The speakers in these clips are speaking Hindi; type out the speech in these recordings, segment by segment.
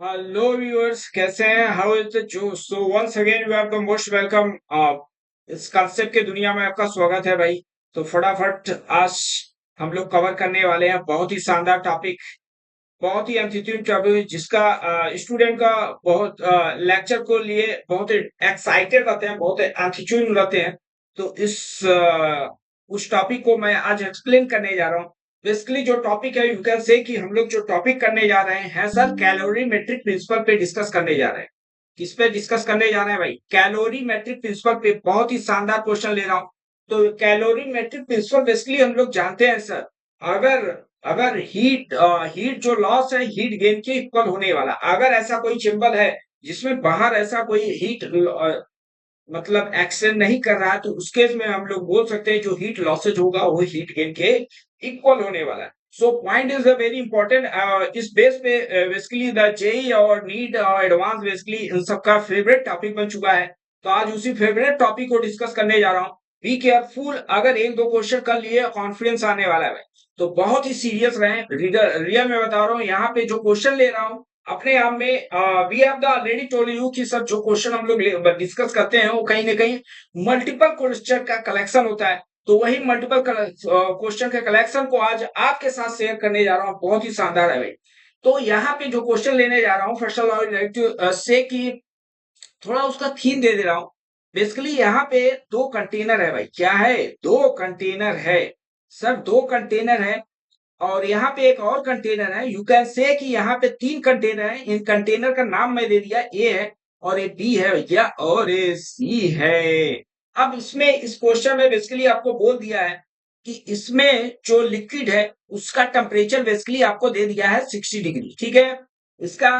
हेलो व्यूअर्स, कैसे हैं? हाउ इज द जो so once again you have the most welcome. इस कंसेप्ट के दुनिया में आपका स्वागत है भाई। तो फटाफट आज हम लोग कवर करने वाले हैं बहुत ही शानदार टॉपिक, बहुत ही एमसीक्यू टॉपिक, जिसका स्टूडेंट का बहुत लेक्चर को लिए बहुत एक्साइटेड रहते हैं, बहुत एटीट्यूड रहते हैं। तो उस टॉपिक को मैं आज एक्सप्लेन करने जा रहा हूँ। बेसिकली जो टॉपिक है, यू कैन से कि हम लोग जो टॉपिक करने जा रहे हैं सर, कैलोरी मेट्रिक प्रिंसिपल पे डिस्कस करने जा रहे हैं। किस पे डिस्कस करने जा रहे हैं भाई? कैलोरी मेट्रिक प्रिंसिपल पे। बहुत ही शानदार क्वेश्चन ले रहा हूँ। तो कैलोरी मेट्रिक प्रिंसिपल बेसिकली हम लोग जानते हैं सर, अगर अगर हीट जो लॉस है हीट गेन के इक्वल होने वाला, अगर ऐसा कोई चेंबर है जिसमें बाहर ऐसा कोई हीट मतलब एक्शन नहीं कर रहा है, तो उस केस में हम लोग बोल सकते हैं जो हीट लॉसेज होगा वो हीट गेन के इक्वल होने वाला है। So point is a very important. इस बेस पे बेसिकली द जेई और नीट और एडवांस बेसिकली इन सबका फेवरेट टॉपिक बन चुका है। तो आज उसी फेवरेट टॉपिक को डिस्कस करने जा रहा हूँ। बी केयरफुल, अगर एक दो क्वेश्चन कर लिए कॉन्फिडेंस आने वाला है। तो बहुत ही सीरियस रहे, रियल में बता रहा हूँ। यहाँ पे जो क्वेश्चन ले रहा हूँ अपने आप में, we have the already told you कि सर जो क्वेश्चन हम लोग डिस्कस करते हैं वो कहीं ना कहीं मल्टीपल क्वेश्चन का कलेक्शन होता है। तो वही मल्टीपल क्वेश्चन के कलेक्शन को आज आपके साथ शेयर करने जा रहा हूँ। बहुत ही शानदार है भाई। तो यहाँ पे जो क्वेश्चन लेने जा रहा हूँ, फर्स्ट ऑफ ऑल से कि थोड़ा उसका थीम दे दे रहा हूँ। बेसिकली यहाँ पे दो कंटेनर है भाई। क्या है? दो कंटेनर है सर, दो कंटेनर है। और यहाँ पे एक और कंटेनर है। यू कैन से कि यहाँ पे तीन कंटेनर है। इन कंटेनर का नाम मैं दे दिया, ए है और ए बी है भैया और ए सी है। अब इसमें इस क्वेश्चन में बेसिकली आपको बोल दिया है कि इसमें जो लिक्विड है उसका टेम्परेचर बेसिकली आपको दे दिया है 60 डिग्री। ठीक है, इसका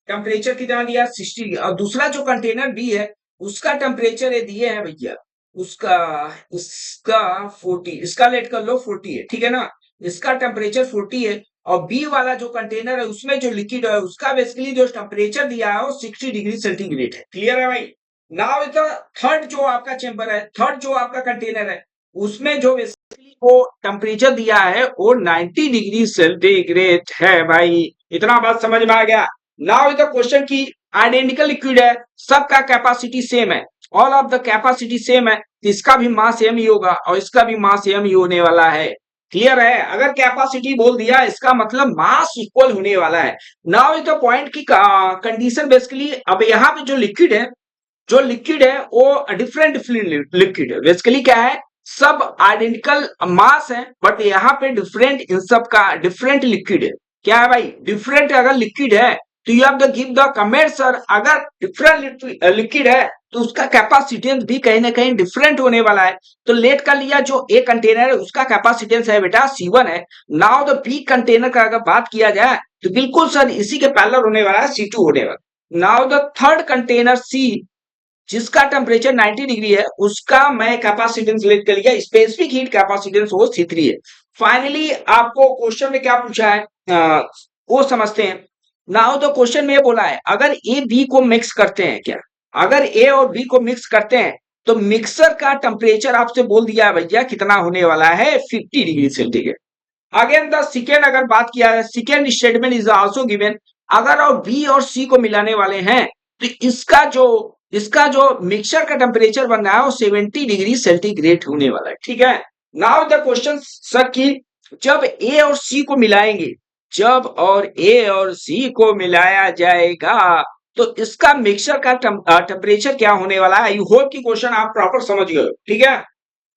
टेम्परेचर कितना दिया? 60। और दूसरा जो कंटेनर बी है उसका टेम्परेचर ये दिए है भैया, उसका इसका 40, इसका लेट कर लो 40 है। ठीक है ना, इसका टेम्परेचर 40 है। और बी वाला जो कंटेनर है उसमें जो लिक्विड है उसका बेसिकली जो टेम्परेचर दिया है वो 60 डिग्री सेंटीग्रेड है। क्लियर है भाई? नाउ द थर्ड जो आपका चेंबर है, थर्ड जो आपका कंटेनर है, उसमें जो बेसिकली वो टेम्परेचर दिया है वो 90 डिग्री सेंटीग्रेड है भाई। इतना बात समझ में आ गया? नाउ द क्वेश्चन की आइडेंटिकल लिक्विड है, सबका कैपेसिटी सेम है, all of the capacity same है, तो इसका भी मास सेम ही होगा और इसका भी मास सेम ही होने वाला है। क्लियर है? अगर कैपेसिटी बोल दिया इसका मतलब मास इक्वल होने वाला है। नाउ इज द पॉइंट की कंडीशन बेसिकली, अब यहाँ पे जो लिक्विड है वो डिफरेंट डिफरेंट लिक्विड है। बेसिकली क्या है, सब आइडेंटिकल मास है बट यहाँ पे डिफरेंट, इन सब का डिफरेंट लिक्विड है। क्या है भाई? डिफरेंट अगर लिक्विड है तो you have the give the comment sir, अगर डिफरेंट लिक्विड है तो उसका कैपेसिटेंस भी कहीं ना कहीं डिफरेंट होने वाला है। तो लेट कर लिया, जो ए कंटेनर है उसका कैपेसिटेंस है बेटा C1 है। नाउ द बी कंटेनर का अगर बात किया जाए तो बिल्कुल सर इसी के पैरेलल होने वाला है, C2 होने वाला। नाउ द थर्ड कंटेनर सी, जिसका टेम्परेचर 90 डिग्री है, उसका मैं कैपेसिटेंस लेट कर लिया, स्पेसिफिक हीट कैपेसिटेंस वो C3 है। फाइनली आपको क्वेश्चन में क्या पूछा है वो समझते हैं। नाउ तो क्वेश्चन में बोला है अगर ए बी को मिक्स करते हैं, क्या अगर ए और बी को मिक्स करते हैं तो मिक्सर का टेम्परेचर आपसे बोल दिया है भैया कितना होने वाला है, 50 degree centigrade. Again the second अगर बात किया है, second statement is also given, अगर और बी और सी को मिलाने वाले हैं तो इसका जो मिक्सचर का टेम्परेचर बन रहा है वो 70 डिग्री सेंटीग्रेड होने वाला है। ठीक है, नाउ द क्वेश्चन सर की जब ए और सी को मिलाएंगे, जब और ए और सी को मिलाया जाएगा तो इसका मिक्सचर का टेम्परेचर क्या होने वाला है। आई होप कि क्वेश्चन आप प्रॉपर समझ गए हो। ठीक है,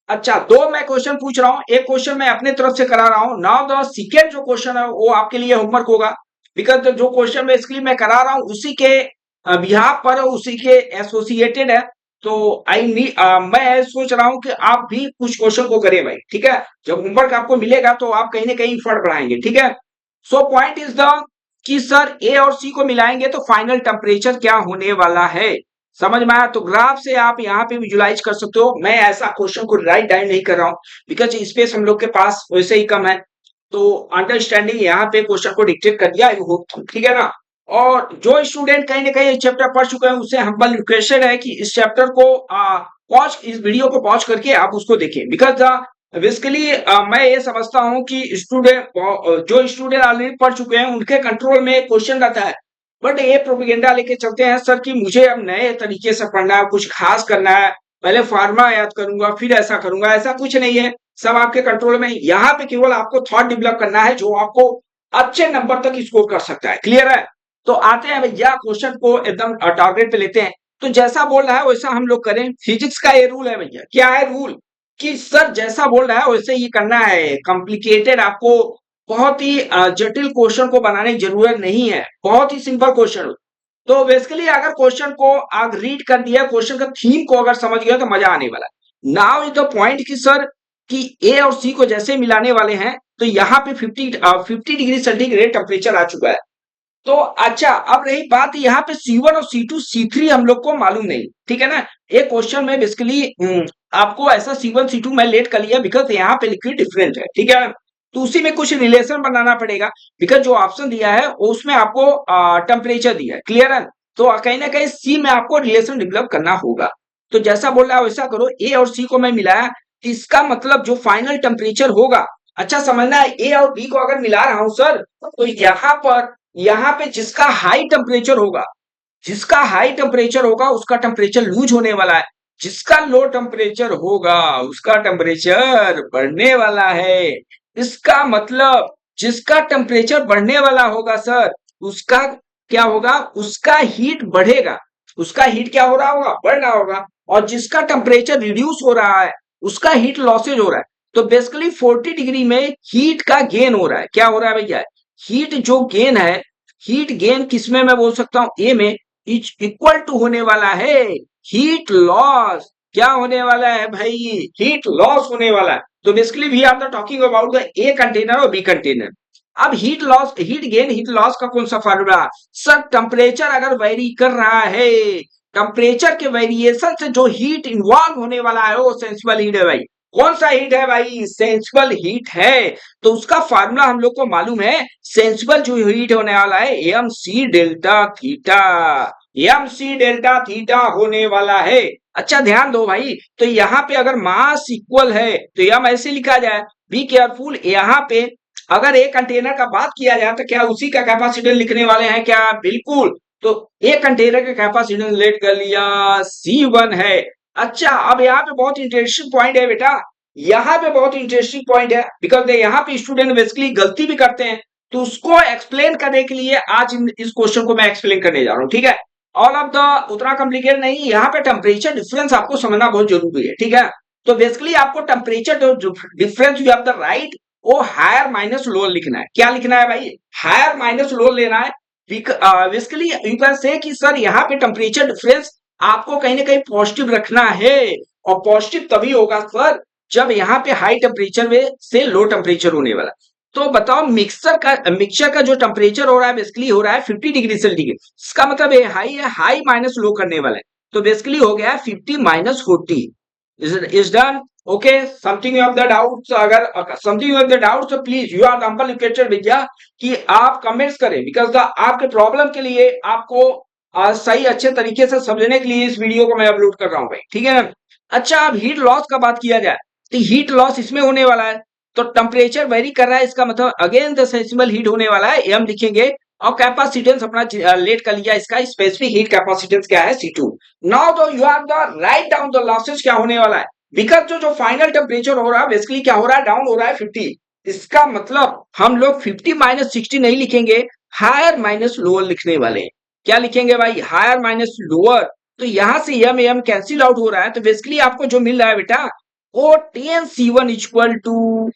अच्छा दो मैं क्वेश्चन पूछ रहा हूं, एक क्वेश्चन मैं अपने तरफ से करा रहा हूं। नाउ द सेकेंड जो क्वेश्चन है वो आपके लिए होमवर्क होगा, बिकॉज जो क्वेश्चन बेसिकली मैं करा रहा हूं उसी के बिहाफ पर, उसी के एसोसिएटेड है। तो आई नीड, मैं सोच रहा हूं कि आप भी कुछ क्वेश्चन को करें भाई। ठीक है, जब होमवर्क आपको मिलेगा तो आप कहीं ना कहीं फर्क बढ़ाएंगे। ठीक है, सो पॉइंट इज द कि सर ए और सी को मिलाएंगे तो फाइनल टेम्परेचर क्या होने वाला है। समझ में आया? तो ग्राफ से आप यहाँ पे विजुलाइज कर सकते हो। मैं ऐसा क्वेश्चन को राइट डाउन नहीं कर रहा हूँ बिकॉज स्पेस हम लोग के पास वैसे ही कम है। तो अंडरस्टैंडिंग यहाँ पे क्वेश्चन को डिक्टेट कर दिया, आई होप। ठीक है ना? और जो स्टूडेंट कहीं ना कहीं इस चैप्टर पढ़ चुके हैं उससे हम्बल रिक्वेस्ट है कि इस चैप्टर को पॉज, इस वीडियो को पॉज करके आप उसको देखें, बिकॉज बेसिकली मैं ये समझता हूँ कि स्टूडेंट जो स्टूडेंट ऑलरेडी पढ़ चुके हैं उनके कंट्रोल में क्वेश्चन रहता है बट ये प्रोपेगेंडा लेके चलते हैं सर कि मुझे अब नए तरीके से पढ़ना है, कुछ खास करना है, पहले फार्मा याद करूंगा फिर ऐसा करूंगा, ऐसा कुछ नहीं है। सब आपके कंट्रोल में है। यहाँ पे केवल आपको थॉट डेवलप करना है जो आपको अच्छे नंबर तक स्कोर कर सकता है। क्लियर है? तो आते हैं भैया क्वेश्चन को एकदम टारगेट पे लेते हैं। तो जैसा बोल रहा है वैसा हम लोग करें। फिजिक्स का ये रूल है भैया। क्या है रूल? कि सर जैसा बोल रहा है वैसे ही करना है। कॉम्प्लिकेटेड आपको बहुत ही जटिल क्वेश्चन को बनाने की जरूरत नहीं है। बहुत ही सिंपल क्वेश्चन। तो बेसिकली अगर क्वेश्चन को आप रीड कर दिया, क्वेश्चन का थीम को अगर समझ गया तो मजा आने वाला है। नाउ इज द पॉइंट कि सर कि ए और सी को जैसे मिलाने वाले हैं तो यहाँ पे 50 डिग्री सेंटीग्रेड टेम्परेचर आ चुका है। तो अच्छा, अब रही बात यहाँ पे C1 और C2 C3 हम लोग को मालूम नहीं। ठीक है ना? एक क्वेश्चन में बेसिकली आपको ऐसा C1 C2 मैं लेट कर लिया बिकॉज यहाँ पे लिक्विड डिफरेंट है। ठीक है? तो उसी में कुछ रिलेशन बनाना पड़ेगा बिकॉज जो ऑप्शन दिया है उसमें आपको टेम्परेचर दिया है। क्लियर है? तो कहीं ना कहीं सी में आपको रिलेशन डेवलप करना होगा। तो जैसा बोल रहा है वैसा करो। ए और सी को मैं मिलाया तो इसका मतलब जो फाइनल टेम्परेचर होगा, अच्छा समझना है, ए और बी को अगर मिला रहा हूं सर तो यहाँ पे जिसका हाई टेम्परेचर होगा उसका टेम्परेचर लूज होने वाला है। जिसका लो टेम्परेचर होगा उसका टेम्परेचर बढ़ने वाला है। इसका मतलब जिसका टेम्परेचर बढ़ने वाला होगा सर उसका क्या होगा? उसका हीट बढ़ेगा। उसका हीट क्या हो रहा होगा? बढ़ रहा होगा। और जिसका टेम्परेचर रिड्यूस हो रहा है उसका हीट लॉसेज हो रहा है। तो बेसिकली 40 डिग्री में हीट का गेन हो रहा है। क्या हो रहा है भैया? हीट जो गेन है, हीट गेन किसमें मैं बोल सकता हूं? ए में इक्वल टू होने वाला है हीट लॉस। क्या होने वाला है भाई? हीट लॉस होने वाला है। तो basically we are the talking about the A container और बी कंटेनर। अब heat loss, heat gain, heat loss का कौन सा फार्मूला? सर टेम्परेचर अगर वेरी कर रहा है, टेम्परेचर के वेरिएशन से जो हीट इन्वॉल्व होने वाला है वो सेंसिबल हीट है भाई। कौन सा हीट है भाई? सेंसिबल हीट है। तो उसका फार्मूला हम लोग को मालूम है। सेंसिबल जो हीट होने वाला है M C delta theta. M C delta theta होने वाला है। अच्छा ध्यान दो भाई। तो यहाँ पे अगर मास इक्वल है तो एम ऐसे लिखा जाए। Be careful. यहाँ पे अगर एक कंटेनर का बात किया जाए तो क्या उसी का कैपेसिटेंस लिखने वाले हैं क्या? बिल्कुल। तो एक कंटेनर का कैपेसिटेंस लेट कर लिया C1 है। अच्छा, अब यहाँ पे बहुत इंटरेस्टिंग पॉइंट है बेटा। यहाँ पे बहुत इंटरेस्टिंग पॉइंट है बिकॉज यहाँ पे स्टूडेंट बेसिकली गलती भी करते हैं। तो उसको एक्सप्लेन करने के लिए आज इस क्वेश्चन को मैं एक्सप्लेन करने जा रहा हूँ। ठीक है? ऑल ऑफ द उतना कॉम्प्लिकेटेड नहीं। यहाँ पे टेम्परेचर डिफरेंस आपको समझना बहुत जरूरी है। ठीक है? तो बेसिकली आपको टेम्परेचर जो difference you have the right वो हायर माइनस लोअर लिखना है। क्या लिखना है भाई? हायर माइनस लोअर लेना है। बेसिकली यू कैन से कि सर यहाँ पे टेम्परेचर डिफरेंस आपको कहीं ना कहीं पॉजिटिव रखना है। और पॉजिटिव तभी होगा सर जब यहाँ पे हाई टेम्परेचर में से लो टेम्परेचर होने वाला। तो बताओ मिक्सचर का जो टेम्परेचर हो रहा है बेसिकली हो रहा है 50 डिग्री सेंटीग्रेड। इसका मतलब ये हाई है, हाई माइनस लो करने वाला है। तो बेसिकली हो गया 50 minus 40 is done. Okay, something of the doubts? अगर समथिंग ऑफ द डाउट्स तो please you are ample requested भैया कि आप कमेंट्स करें बिकॉज आपके प्रॉब्लम के लिए आपको सही अच्छे तरीके से समझने के लिए इस वीडियो को मैं अपलोड कर रहा हूं भाई। ठीक है ना? अच्छा, अब हीट लॉस का बात किया जाए तो हीट लॉस इसमें होने वाला है। तो टेम्परेचर वेरी कर रहा है इसका मतलब अगेन द सेंसिबल हीट होने वाला है एम लिखेंगे। और कैपेसिटेंस अपना लेट कर लिया। इसका स्पेसिफिक हीट कैपेसिटेंस क्या है? C2। नाउ तो you have the write down the losses क्या होने वाला है बिकॉज जो फाइनल टेम्परेचर हो रहा है बेसिकली क्या हो रहा है? डाउन हो रहा है 50। इसका मतलब हम लोग 50 माइनस 60 नहीं लिखेंगे, हायर माइनस लोअर लिखने वाले हैं। क्या लिखेंगे भाई? Higher minus lower. तो यहां से एम एम कैंसिल आउट हो रहा है। तो बेसिकली आपको जो मिल रहा है बेटा वो 10 C1 equal to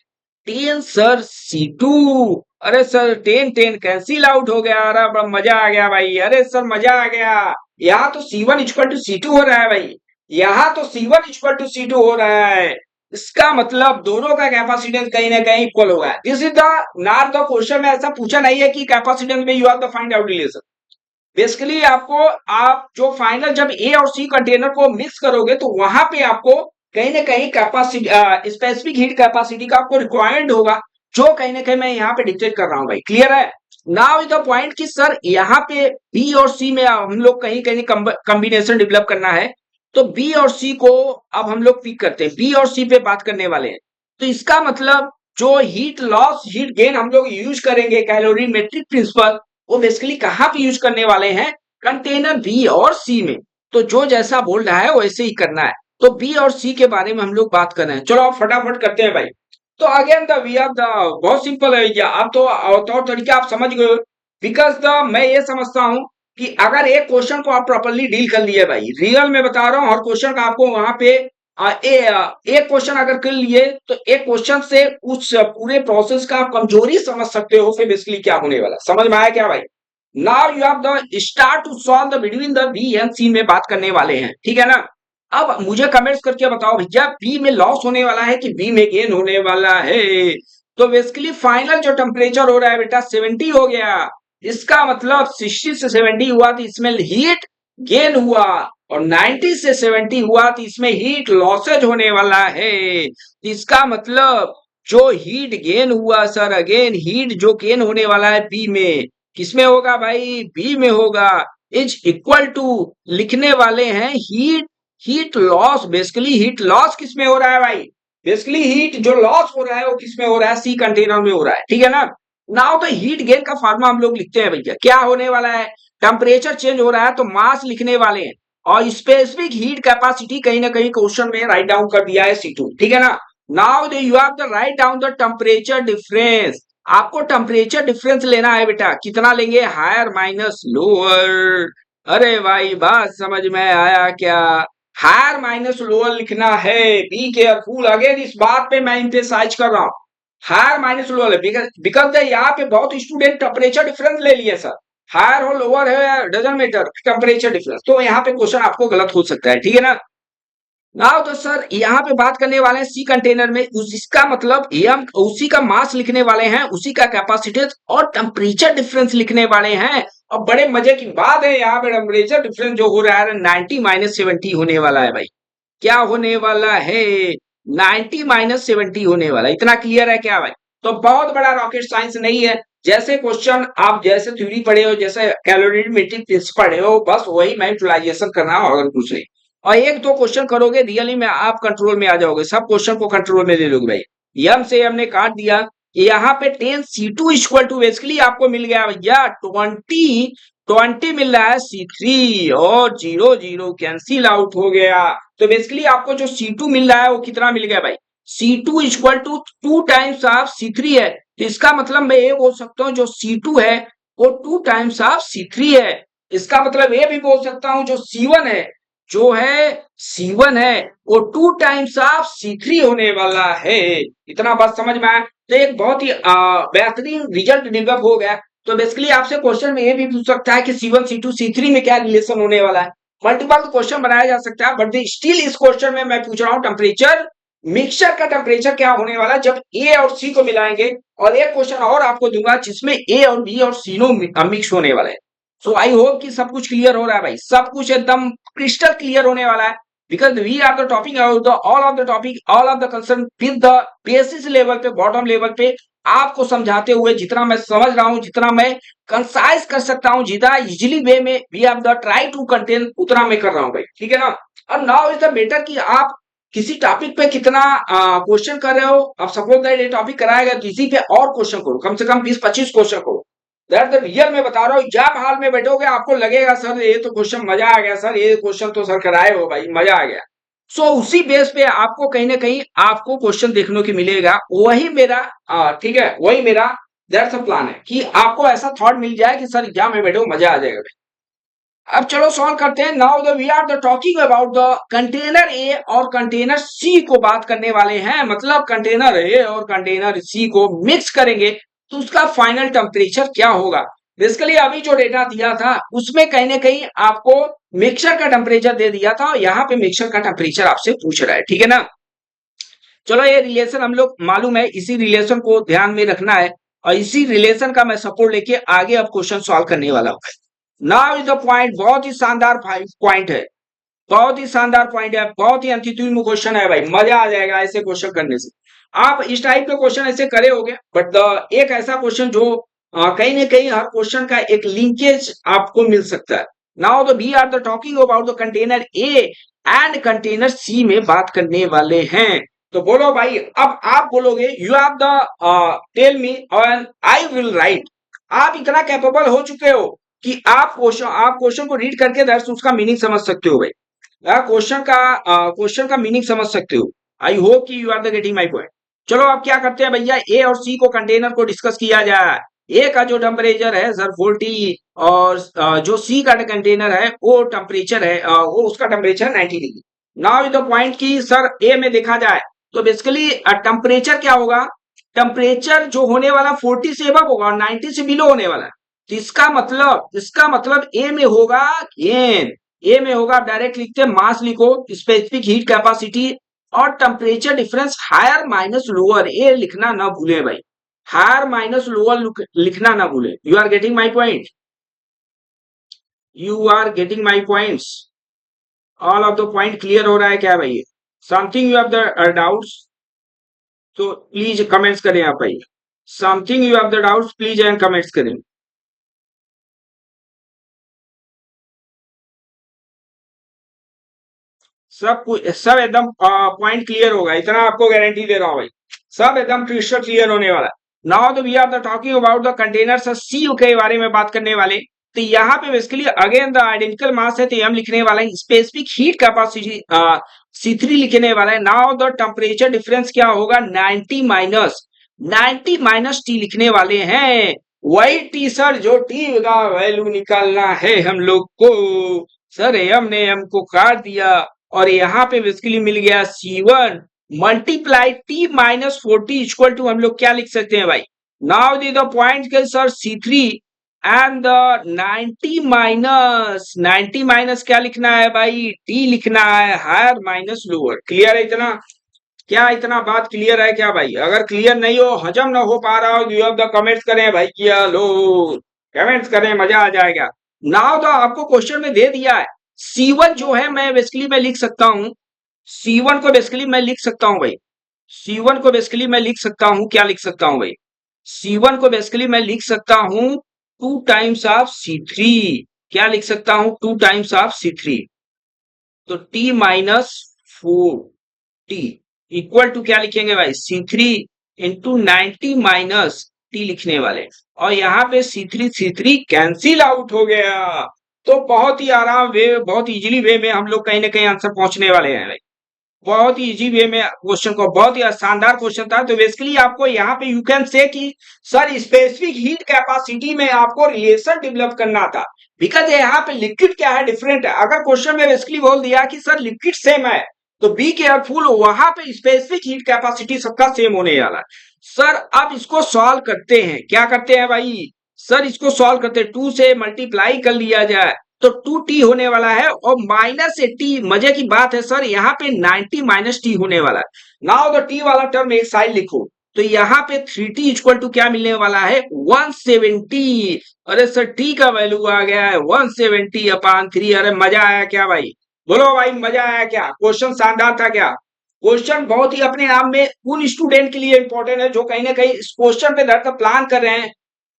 10 sir C2। अरे सर 10 10 कैंसिल आउट हो गया। अरे बड़ा मजा आ गया भाई। अरे सर मजा आ गया। यहाँ तो C1 इक्वल टू C2 हो रहा है भाई। यहाँ तो C1 इक्वल टू C2 हो रहा है। इसका मतलब दोनों का कैपेसिटेंस कहीं ना कहीं इक्वल होगा। This is the not the question में ऐसा पूछा नहीं है कि कैपेसिटेंस में you have to find out relation. Basically आपको आप जो फाइनल जब ए और सी कंटेनर को मिक्स करोगे तो वहां पे आपको कहीं ना कहीं कैपेसिटी स्पेसिफिक हीट कैपेसिटी का आपको रिक्वायर्ड होगा जो कहीं ना कहीं मैं यहाँ पे डिक्टेट कर रहा हूँ भाई। क्लियर है? नाउ इज द पॉइंट कि सर यहाँ पे बी और सी में हम लोग कहीं कहीं कॉम्बिनेशन डेवलप करना है। तो बी और सी को अब हम लोग पिक करते हैं। बी और सी पे बात करने वाले हैं। तो इसका मतलब जो हीट लॉस हीट गेन हम लोग यूज करेंगे कैलोरीमेट्रिक प्रिंसिपल वो बेसिकली कहाँ पे यूज करने वाले हैं, कंटेनर बी और सी में। तो जो जैसा बोल रहा है वैसे ही करना है। तो बी और सी के बारे में हम लोग बात कर रहे हैं, चलो आप फटाफट करते हैं भाई। तो again the we are the बहुत सिंपल है भैया, आप तो तौर तरीका आप समझ गए। बिकॉज द मैं ये समझता हूं कि अगर एक क्वेश्चन को आप प्रॉपरली डील कर लिए भाई, रियल में बता रहा हूं, हर क्वेश्चन का आपको वहां पे एक क्वेश्चन अगर कर लिए तो एक क्वेश्चन से उस पूरे प्रोसेस का आप कमजोरी समझ सकते हो, फिर बेसिकली क्या होने वाला समझ में आया क्या भाई। Now you have the start to solve the between the B and C में बात करने वाले हैं, ठीक है ना। अब मुझे कमेंट्स करके बताओ भैया, बी में लॉस होने वाला है कि बी में गेन होने वाला है। तो बेसिकली फाइनल जो टेम्परेचर हो रहा है बेटा 70 हो गया, इसका मतलब 60 से 70 हुआ तो इसमें हीट गेन हुआ, और 90 से 70 हुआ तो इसमें हीट लॉसेज होने वाला है। इसका मतलब जो हीट गेन हुआ सर, अगेन हीट जो गेन होने वाला है बी में, किसमें होगा भाई, बी में होगा। इज इक्वल टू लिखने वाले हैं heat, heat loss. Basically heat loss किसमें हो रहा है भाई, बेसिकली हीट जो लॉस हो रहा है वो किसमें हो रहा है, सी कंटेनर में हो रहा है, ठीक है ना। नाउ तो हीट गेन का फार्मूला हम लोग लिखते हैं भैया, क्या होने वाला है, टेम्परेचर चेंज हो रहा है तो मास लिखने वाले हैं, और स्पेसिफिक हीट कैपेसिटी कहीं ना कहीं क्वेश्चन में राइट डाउन कर दिया है C2, ठीक है ना। Now you have the write down the temperature difference. आपको टेम्परेचर डिफरेंस लेना है बेटा, कितना लेंगे, हायर माइनस लोअर। अरे भाई बात समझ में आया क्या, हायर माइनस लोअर लिखना है। बी केयरफुल, अगेन इस बात पे मैं इंटेसाइज कर रहा हूं, हायर माइनस लोअर है, बिकॉज यहाँ पे बहुत स्टूडेंट टेम्परेचर डिफरेंस ले लिए सर, हायर हो लोअर है डजंट मैटर, टेम्परेचर डिफरेंस। तो यहाँ पे क्वेश्चन आपको गलत हो सकता है, ठीक है ना। नाउ तो सर यहाँ पे बात करने वाले हैं सी कंटेनर में, इसका मतलब ये हम उसी का मास लिखने वाले हैं, उसी का कैपेसिटी और टेम्परेचर डिफरेंस लिखने वाले हैं। और बड़े मजे की बात है, यहाँ पे टेम्परेचर डिफरेंस जो हो रहा है 90 माइनस 70 होने वाला है भाई। क्या होने वाला है, 90 माइनस 70 होने वाला है। इतना क्लियर है क्या भाई। तो बहुत बड़ा रॉकेट साइंस नहीं है, जैसे क्वेश्चन आप जैसे थ्योरी पढ़े हो, जैसे कैलोरीमेट्रिक प्रिंसिपल पढ़े हो, बस वही मैं यूटिलाइजेशन करना हो अगर कुछ नहीं। और एक दो क्वेश्चन करोगे रियली में आप कंट्रोल में आ जाओगे, सब क्वेश्चन को कंट्रोल में ले लोगे भाई। यम से हमने काट दिया, यहाँ पे 10 C2 इक्वल टू बेसिकली आपको मिल गया भैया 20 मिल रहा है C3, और 0 0 कैंसिल आउट हो गया। तो बेसिकली आपको जो C2 मिल रहा है वो कितना मिल गया भाई, C2 equal to 2 times of C3 है। तो इसका मतलब मैं ये बोल सकता हूँ जो C2 है वो 2 टाइम्स ऑफ C3 है। इसका मतलब ये भी बोल सकता हूँ जो C1 है, जो है C1 है वो 2 टाइम्स ऑफ C3 होने वाला है। इतना बात समझ में आया। तो एक बहुत ही बेहतरीन रिजल्ट डेवलप हो गया। तो बेसिकली आपसे क्वेश्चन में ये भी पूछ सकता है कि C1 C2 C3 में क्या रिलेशन होने वाला है। मल्टीपल क्वेश्चन बनाया जा सकता है, बट स्टिल इस क्वेश्चन में मैं पूछ रहा हूँ टेम्परेचर, मिक्सचर का टेम्परेचर क्या होने वाला है जब ए और सी को मिलाएंगे। और एक क्वेश्चन और आपको दूंगा जिसमें ए और बी और सीनो मिक्स होने वाले हैं। सो आई होप कि सब कुछ क्लियर हो रहा है भाई, सब कुछ एकदम क्रिस्टल क्लियर होने वाला है। Because we are the topic all of the topic, all of the concern with the basis level पे, बॉटम लेवल पे आपको समझाते हुए जितना मैं समझ रहा हूं, जितना मैं कंसाइज कर सकता हूं, जितना इजिली वे में we have the try to contain, उतना मैं कर रहा हूं भाई, ठीक है ना। और नाउ इज द बेटर कि आप किसी टॉपिक पे कितना क्वेश्चन कर रहे हो। अब सपोज दैट ये टॉपिक कराएगा तो इसी पे और क्वेश्चन करो, कम से कम 20-25 क्वेश्चन करो। दैट द रियल में बता रहा हूँ, एग्जाम हॉल में बैठोगे आपको लगेगा सर ये तो क्वेश्चन मजा आ गया, सर ये क्वेश्चन तो सर कराए हो भाई, मजा आ गया। सो उसी बेस पे आपको कहीं ना कहीं आपको क्वेश्चन देखने को मिलेगा। वही मेरा ठीक है, वही मेरा दैट्स अ प्लान है कि आपको ऐसा थॉट मिल जाए कि सर एग्जाम में बैठो मजा आ जाएगा। अब चलो सॉल्व करते हैं। Now the we are the talking about the container A और कंटेनर सी को बात करने वाले हैं, मतलब कंटेनर ए और कंटेनर सी को मिक्स करेंगे तो उसका फाइनल टेम्परेचर क्या होगा। बेसिकली अभी जो डेटा दिया था उसमें कहीं ना कहीं आपको मिक्सचर का टेम्परेचर दे दिया था, और यहाँ पे मिक्सचर का टेम्परेचर आपसे पूछ रहा है, ठीक है ना। चलो ये रिलेशन हम लोग मालूम है, इसी रिलेशन को ध्यान में रखना है, और इसी रिलेशन का मैं सपोर्ट लेके आगे अब क्वेश्चन सॉल्व करने वाला हूँ। नाउ इज द पॉइंट, बहुत ही शानदार पॉइंट है, बहुत ही शानदार पॉइंट है, बहुत ही अंतिम क्वेश्चन है भाई, मजा आ जाएगा ऐसे क्वेश्चन करने से। आप इस टाइप के क्वेश्चन ऐसे करे होगे, बट एक ऐसा क्वेश्चन जो कहीं ना कहीं हर क्वेश्चन का एक लिंकेज आपको मिल सकता है। Now the we are the talking about the container A and container C में बात करने वाले हैं। तो बोलो भाई, अब आप बोलोगे, you have the tell me and I will write. आप इतना कैपेबल हो चुके हो कि आप क्वेश्चन को रीड करके दर्श उसका मीनिंग समझ सकते हो भाई। क्वेश्चन का मीनिंग समझ सकते हो। आई होप कि you are the getting my point. चलो अब क्या करते हैं भैया, ए और सी को कंटेनर को डिस्कस किया जाए। ए का जो टेम्परेचर है सर 40 और जो सी का कंटेनर है वो टेम्परेचर है वो उसका temperature 90 degree. Now the point की सर ए में देखा जाए तो बेसिकली टेम्परेचर क्या होगा, टेम्परेचर जो होने वाला 40 से अबव होगा और 90 से बिलो होने वाला। तो इसका मतलब ए में होगा गेन। ए में होगा, आप डायरेक्ट लिखते हैं मास लिखो, स्पेसिफिक हीट कैपेसिटी और temperature difference higher minus lower, ये लिखना ना भूले भाई। हायर माइनस लोअर लिखना ना भूले। You are getting my point, you are getting my points. All of the point clear हो रहा है क्या भाई? Something you have the doubts तो प्लीज कमेंट्स करें आप भाई। Something you have the doubts please and comments करें। सब एकदम पॉइंट क्लियर होगा, इतना आपको गारंटी दे रहा हूं भाई। सब एकदम क्रिस्टल क्लियर होने वाला। नाउ तो we are the talking about the container C के बारे में बात करने वाले। तो यहाँ पे basically again the identical mass है तो हम लिखने वाला है स्पेसिफिक हीट कैपेसिटी C3 लिखने वाला है। नाउ द टेम्परेचर डिफरेंस क्या होगा, 90 माइनस टी लिखने वाले हैं। वही टी सर जो टी का वैल्यू निकालना है हम लोग को। सर हमने हमको काट दिया और यहाँ पे बेसिकली मिल गया C1 multiply T minus 40 equal to हम लोग क्या लिख सकते हैं भाई। नाउ द पॉइंट के sir C3 and the 90 minus क्या लिखना है भाई, टी लिखना है हायर माइनस लोअर। क्लियर है इतना? क्या इतना बात क्लियर है क्या भाई? अगर क्लियर नहीं हो, हजम ना हो पा रहा हो, यू हैव द कमेंट्स करें भाई, किया लो कमेंट्स करें, मजा आ जाएगा। नाउ तो आपको क्वेश्चन में दे दिया है C1 जो है मैं लिख सकता हूं। C1 को बेसिकली मैं लिख सकता हूं भाई। C1 को बेसिकली मैं लिख सकता हूं, क्या लिख सकता हूं भाई? C1 को बेसिकली मैं लिख सकता हूं 2 टाइम्स ऑफ C3। क्या लिख सकता हूं? 2 टाइम्स ऑफ C3। तो T minus 4T equal to क्या लिखेंगे भाई, C3 इंटू 90 माइनस T लिखने वाले। और यहाँ पे C3 कैंसिल आउट हो गया। तो बहुत ही आराम वे, बहुत इजीली वे में हम लोग कहीं ना कहीं आंसर पहुंचने वाले हैं भाई। बहुत ही इजी वे में क्वेश्चन को, बहुत ही शानदार क्वेश्चन था। तो बेसिकली आपको यहाँ पे यू कैन से कि सर स्पेसिफिक हीट कैपेसिटी में आपको रिलेशन डेवलप करना था। बिकॉज यहाँ पे लिक्विड क्या है, डिफरेंट है। अगर क्वेश्चन में बेसिकली बोल दिया कि सर लिक्विड सेम है तो बी केयरफुल, वहां पे स्पेसिफिक हीट कैपेसिटी सबका सेम होने वाला है। सर अब इसको सॉल्व करते हैं, क्या करते हैं भाई सर, इसको सॉल्व करते हैं 2 से मल्टीप्लाई कर लिया जाए तो 2t होने वाला है और माइनस 80। मजे की बात है सर यहाँ पे 90 माइनस टी होने वाला है। नाउ द टी वाला टर्म एक साइड लिखो तो यहाँ पे 3t इक्वल टू क्या मिलने वाला है, 170। अरे सर टी का वैल्यू आ गया है 170/3। अरे मजा आया क्या भाई? बोलो भाई मजा आया क्या? क्वेश्चन शानदार था क्या? क्वेश्चन बहुत ही अपने आप में उन स्टूडेंट के लिए इंपॉर्टेंट है जो कहीं ना कहीं इस क्वेश्चन पे दरअसल प्लान कर रहे हैं,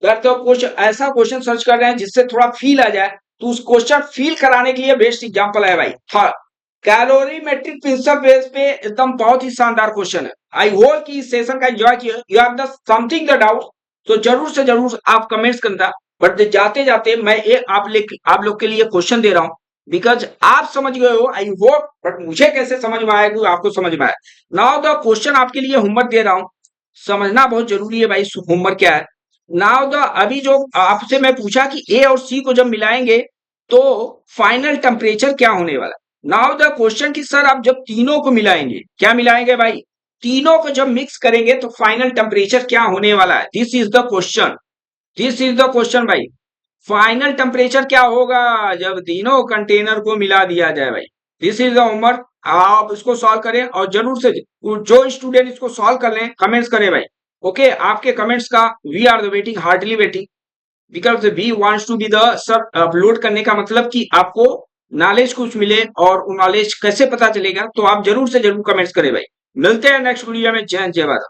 दरअसल कुछ ऐसा क्वेश्चन सर्च कर रहे हैं जिससे थोड़ा फील आ जाए। तो उस क्वेश्चन फील कराने के लिए बेस्ट एग्जांपल है भाई। हाँ, कैलोरीमेट्रिक प्रिंसिपल बेस पे एकदम बहुत ही शानदार क्वेश्चन है। आई होप कि इस सेशन का एंजॉय किया। You have the something the doubt तो जरूर से जरूर आप कमेंट्स करना। बट जाते जाते मैं एक आप लोग के लिए क्वेश्चन दे रहा हूं बिकॉज आप समझ गए हो आई होप, बट मुझे कैसे समझ में आएगा आपको समझ में आया। नाउ द क्वेश्चन आपके लिए होमवर्क दे रहा हूं, समझना बहुत जरूरी है भाई होमवर्क क्या है। नाउ द अभी जो आपसे मैं पूछा कि ए और सी को जब मिलाएंगे तो फाइनल टेम्परेचर क्या होने वाला। नाउ द क्वेश्चन की सर आप जब तीनों को मिलाएंगे, क्या मिलाएंगे भाई, तीनों को जब मिक्स करेंगे तो फाइनल टेम्परेचर क्या होने वाला है। This is the question, this is the question भाई। फाइनल टेम्परेचर क्या होगा जब तीनों कंटेनर को मिला दिया जाए भाई। दिस इज द होमवर्क, आप इसको सॉल्व करें और जरूर से जो स्टूडेंट इसको सॉल्व कर लें कमेंट्स करें भाई। ओके आपके कमेंट्स का we are the waiting, hardly waiting, because we wants to be the sir. Upload करने का मतलब कि आपको नॉलेज कुछ मिले और वो नॉलेज कैसे पता चलेगा, तो आप जरूर से जरूर कमेंट्स करें भाई। मिलते हैं नेक्स्ट वीडियो में। जय हिंद जय भारत।